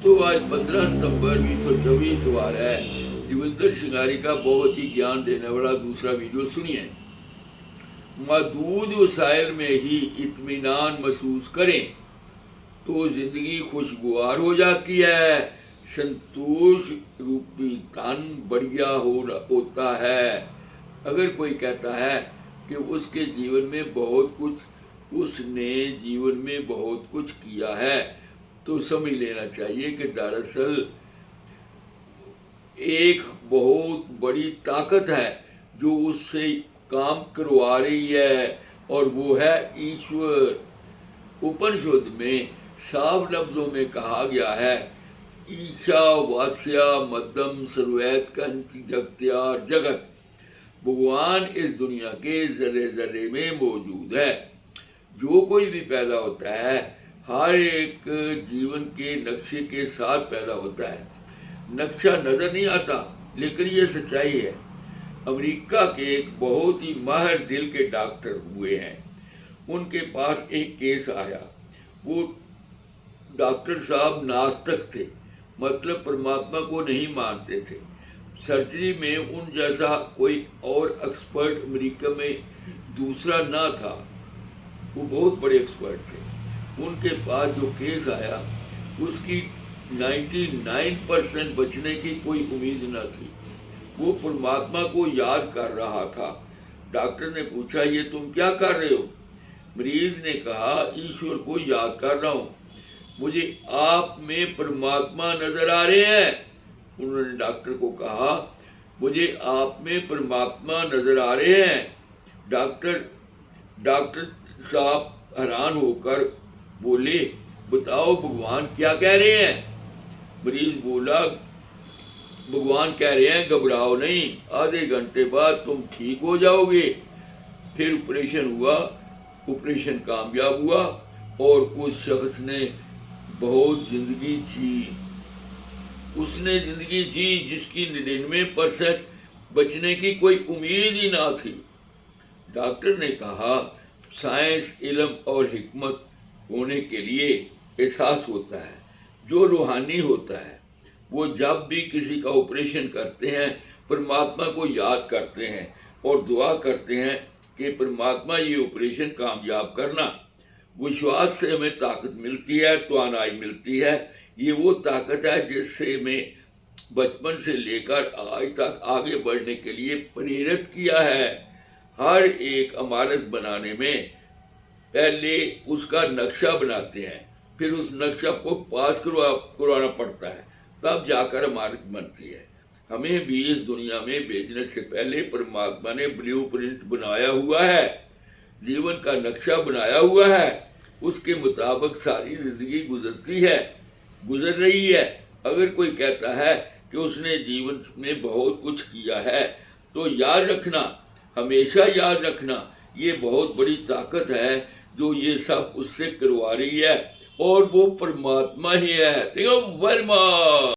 दोस्तों, आज 15 सितंबर 2024 इतवार है। युगंधर शिंगारी का बहुत ही ज्ञान देने वाला दूसरा वीडियो सुनिए। महदूद वसाइल में ही इत्मीनान महसूस करें तो जिंदगी खुशगवार हो जाती है। संतोष रूपी धन बढ़िया होता है। अगर कोई कहता है कि उसके जीवन में बहुत कुछ, उसने जीवन में बहुत कुछ किया है, तो समझ लेना चाहिए कि दरअसल एक बहुत बड़ी ताकत है जो उससे काम करवा रही है, और वो है ईश्वर। उपनिषद में साफ लफ्जों में कहा गया है, ईशा वास्या मध्यम सर्वैत कंच जगत्यार जगत। भगवान इस दुनिया के जर्रे जर्रे में मौजूद है। जो कोई भी पैदा होता है, हर एक जीवन के नक्शे के साथ पैदा होता है। नक्शा नजर नहीं आता, लेकिन ये सच्चाई है। अमेरिका के एक बहुत ही माहिर दिल के डॉक्टर हुए हैं। उनके पास एक केस आया। वो डॉक्टर साहब नास्तिक थे, मतलब परमात्मा को नहीं मानते थे। सर्जरी में उन जैसा कोई और एक्सपर्ट अमेरिका में दूसरा ना था। वो बहुत बड़े एक्सपर्ट थे। उनके पास जो केस आया, उसकी 99% बचने की कोई उम्मीद न थी। वो परमात्मा को याद कर रहा था। डॉक्टर ने पूछा, ये तुम क्या कर रहे हो? मरीज ने कहा, ईश्वर को याद कर रहा हूँ, मुझे आप में परमात्मा नजर आ रहे हैं। उन्होंने डॉक्टर को कहा, मुझे आप में परमात्मा नजर आ रहे हैं। डॉक्टर साहब हैरान होकर बोले, बताओ भगवान क्या कह रहे हैं? मरीज बोला, भगवान कह रहे हैं घबराओ नहीं, आधे घंटे बाद तुम ठीक हो जाओगे। फिर ऑपरेशन हुआ। ऑपरेशन कामयाब हुआ और उस शख्स ने बहुत जिंदगी जी। उसने जिंदगी जी जिसकी 99% बचने की कोई उम्मीद ही ना थी। डॉक्टर ने कहा, साइंस, इल्म और हिकमत होने के लिए एहसास होता है। जो रूहानी होता है, वो जब भी किसी का ऑपरेशन करते हैं, परमात्मा को याद करते हैं और दुआ करते हैं कि परमात्मा ये ऑपरेशन कामयाब करना। विश्वास से हमें ताकत मिलती है, तवानाई मिलती है। ये वो ताकत है जिससे हमें बचपन से लेकर आज तक आगे बढ़ने के लिए प्रेरित किया है। हर एक इमारत बनाने में पहले उसका नक्शा बनाते हैं, फिर उस नक्शा को पास करवाना पड़ता है, तब जाकर इमारत बनती है। हमें भी इस दुनिया में भेजने से पहले परमात्मा ने ब्लूप्रिंट बनाया हुआ है, जीवन का नक्शा बनाया हुआ है। उसके मुताबिक सारी जिंदगी गुजर रही है। अगर कोई कहता है कि उसने जीवन में बहुत कुछ किया है, तो याद रखना, हमेशा याद रखना, ये बहुत बड़ी ताकत है जो ये सब उससे करवा रही है, और वो परमात्मा ही है। Thank you very much.